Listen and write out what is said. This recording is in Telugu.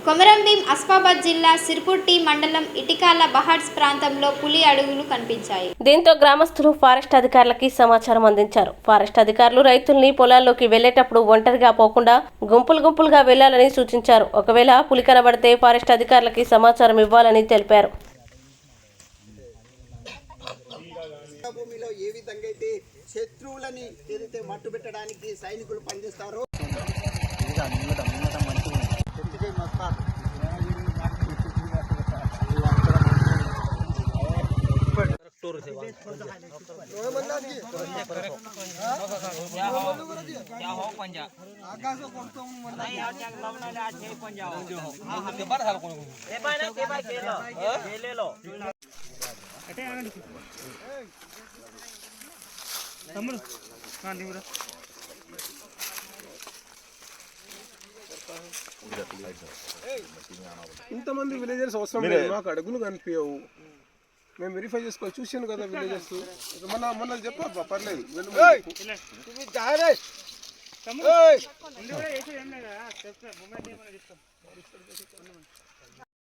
కొమరంభీం ఆసిఫాబాద్ జిల్లా సిర్పూర్ మండలం ఇటికాల బహాడ్స్ ప్రాంతంలో పులి అడుగులు కనిపించాయి. దీంతో గ్రామస్తులు ఫారెస్ట్ అధికారులకి సమాచారం అందించారు. ఫారెస్ట్ అధికారులు రైతుల్ని పొలాల్లోకి వెళ్లేటప్పుడు ఒంటరిగా పోకుండా గుంపులుగా వెళ్లాలని సూచించారు. ఒకవేళ పులి కనబడితే ఫారెస్ట్ అధికారులకి సమాచారం ఇవ్వాలని తెలిపారు. భూమిలో ఏ విధంగా అయితే శత్రువులని ఏదైతే మట్టు పెట్టడానికి సైనికులు పనిచేస్తారో ఇంతమంది విలేజర్స్ అవసరం లేదు, మాకు అడుగులు కనిపించవు. మేము వెరిఫై చేసుకోవాలి, చూసాను కదా విలేజర్స్. మొన్న చెప్పా పర్లేదు.